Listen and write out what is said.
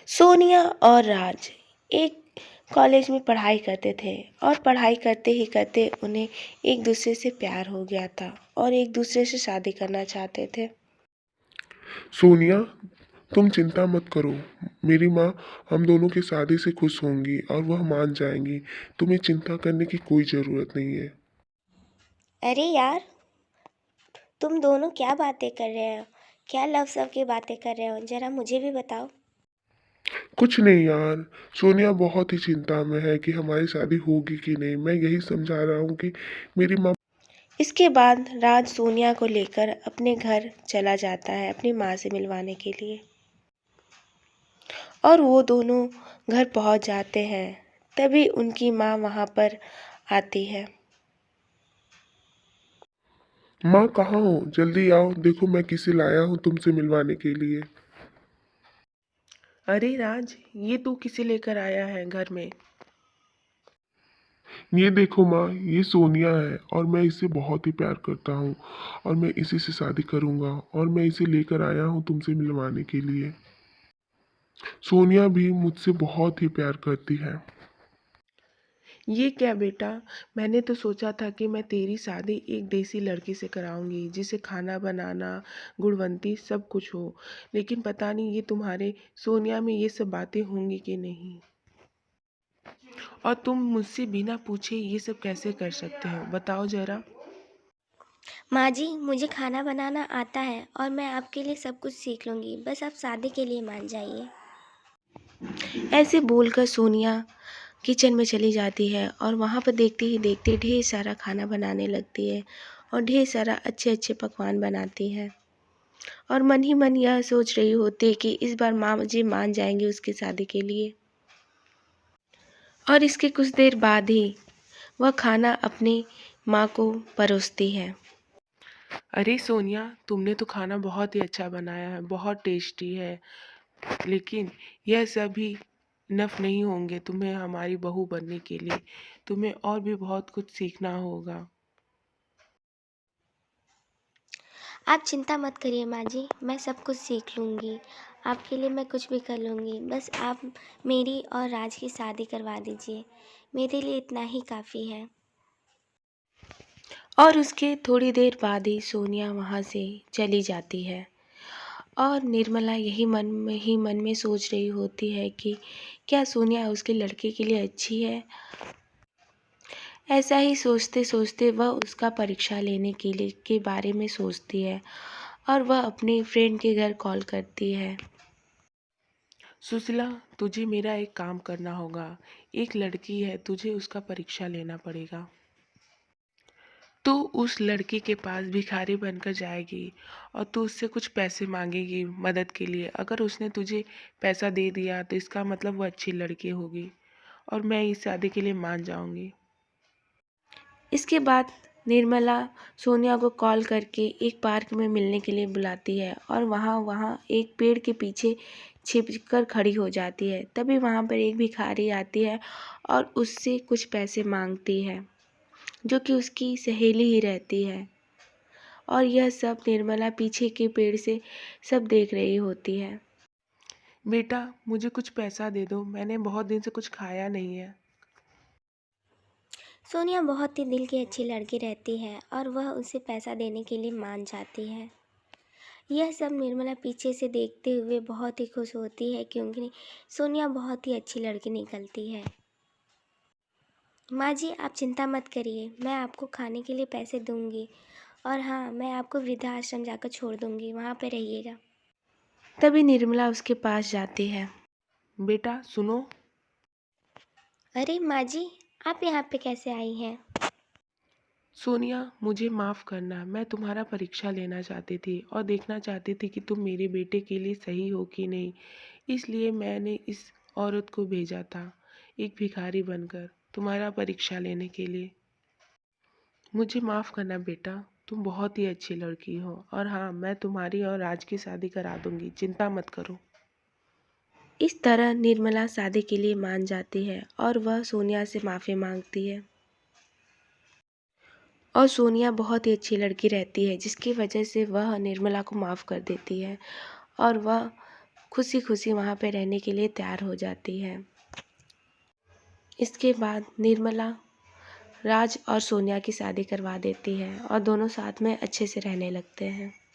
सोनिया और राज एक कॉलेज में पढ़ाई करते थे और पढ़ाई करते ही करते उन्हें एक दूसरे से प्यार हो गया था और एक दूसरे से शादी करना चाहते थे। सोनिया, तुम चिंता मत करो। मेरी माँ हम दोनों की शादी से खुश होंगी और वह मान जाएंगी। तुम्हें चिंता करने की कोई ज़रूरत नहीं है। अरे यार, तुम दोनों क्या बातें कर रहे हो? क्या लव सब की बातें कर रहे हो? जरा मुझे भी बताओ। कुछ नहीं यार, सोनिया बहुत ही चिंता में है कि हमारी शादी होगी कि नहीं। मैं यही समझा रहा हूँ कि मेरी माँ। इसके बाद राज सोनिया को लेकर अपने घर चला जाता है अपनी माँ से मिलवाने के लिए और वो दोनों घर पहुंच जाते हैं। तभी उनकी माँ वहां पर आती है। माँ कहाँ हो? जल्दी आओ, देखो मैं किसे लाया हूँ तुमसे मिलवाने के लिए। अरे राज, ये तू किसे लेकर आया है घर में? ये देखो माँ, ये सोनिया है और मैं इससे बहुत ही प्यार करता हूँ और मैं इसी से शादी करूँगा और मैं इसे लेकर आया हूँ तुमसे मिलवाने के लिए। सोनिया भी मुझसे बहुत ही प्यार करती है। ये क्या बेटा, मैंने तो सोचा था कि मैं तेरी शादी एक देसी लड़की से कराऊंगी जिसे खाना बनाना, गुणवंती सब कुछ हो। लेकिन पता नहीं ये तुम्हारे सोनिया में ये सब बातें होंगी कि नहीं। और तुम मुझसे बिना पूछे ये सब कैसे कर सकते हो, बताओ जरा। माँ जी, मुझे खाना बनाना आता है और मैं आपके लिए सब कुछ सीख लूँगी, बस आप शादी के लिए मान जाइए। ऐसे बोलकर सोनिया किचन में चली जाती है और वहाँ पर देखते ही देखते ढेर सारा खाना बनाने लगती है और ढेर सारा अच्छे अच्छे पकवान बनाती है और मन ही मन यह सोच रही होती है कि इस बार माँ मुझे मान जाएंगे उसकी शादी के लिए। और इसके कुछ देर बाद ही वह खाना अपनी माँ को परोसती है। अरे सोनिया, तुमने तो खाना बहुत ही अच्छा बनाया है, बहुत टेस्टी है। लेकिन यह सभी इनफ नहीं होंगे तुम्हें हमारी बहू बनने के लिए। तुम्हें और भी बहुत कुछ सीखना होगा। आप चिंता मत करिए माँ जी, मैं सब कुछ सीख लूँगी। आपके लिए मैं कुछ भी कर लूँगी, बस आप मेरी और राज की शादी करवा दीजिए। मेरे लिए इतना ही काफ़ी है। और उसके थोड़ी देर बाद ही सोनिया वहाँ से चली जाती है और निर्मला यही मन में सोच रही होती है कि क्या सोनिया उसके लड़के के लिए अच्छी है। ऐसा ही सोचते सोचते वह उसका परीक्षा लेने के बारे में सोचती है और वह अपने फ्रेंड के घर कॉल करती है। सुशीला, तुझे मेरा एक काम करना होगा। एक लड़की है, तुझे उसका परीक्षा लेना पड़ेगा। तू उस लड़की के पास भिखारी बनकर जाएगी और तू उससे कुछ पैसे मांगेगी मदद के लिए। अगर उसने तुझे पैसा दे दिया तो इसका मतलब वो अच्छी लड़की होगी और मैं इस शादी के लिए मान जाऊंगी। इसके बाद निर्मला सोनिया को कॉल करके एक पार्क में मिलने के लिए बुलाती है और वहाँ एक पेड़ के पीछे छिपकर खड़ी हो जाती है। तभी वहाँ पर एक भिखारी आती है और उससे कुछ पैसे मांगती है, जो कि उसकी सहेली ही रहती है। और यह सब निर्मला पीछे के पेड़ से सब देख रही होती है। बेटा, मुझे कुछ पैसा दे दो, मैंने बहुत दिन से कुछ खाया नहीं है। सोनिया बहुत ही दिल की अच्छी लड़की रहती है और वह उसे पैसा देने के लिए मान जाती है। यह सब निर्मला पीछे से देखते हुए बहुत ही खुश होती है क्योंकि सोनिया बहुत ही अच्छी लड़की निकलती है। माँ जी, आप चिंता मत करिए, मैं आपको खाने के लिए पैसे दूँगी और हाँ, मैं आपको वृद्धाश्रम जाकर छोड़ दूँगी, वहाँ पे रहिएगा। तभी निर्मला उसके पास जाती है। बेटा सुनो। अरे माँ जी, आप यहाँ पे कैसे आई हैं? सोनिया, मुझे माफ़ करना। मैं तुम्हारा परीक्षा लेना चाहती थी और देखना चाहती थी कि तुम मेरे बेटे के लिए सही हो कि नहीं। इसलिए मैंने इस औरत को भेजा था, एक भिखारी बनकर, तुम्हारा परीक्षा लेने के लिए। मुझे माफ़ करना बेटा, तुम बहुत ही अच्छी लड़की हो और हाँ, मैं तुम्हारी और राज की शादी करा दूंगी, चिंता मत करो। इस तरह निर्मला शादी के लिए मान जाती है और वह सोनिया से माफ़ी मांगती है। और सोनिया बहुत ही अच्छी लड़की रहती है जिसकी वजह से वह निर्मला को माफ़ कर देती है और वह खुशी खुशी वहाँ पे रहने के लिए तैयार हो जाती है। इसके बाद निर्मला राज और सोनिया की शादी करवा देती है और दोनों साथ में अच्छे से रहने लगते हैं।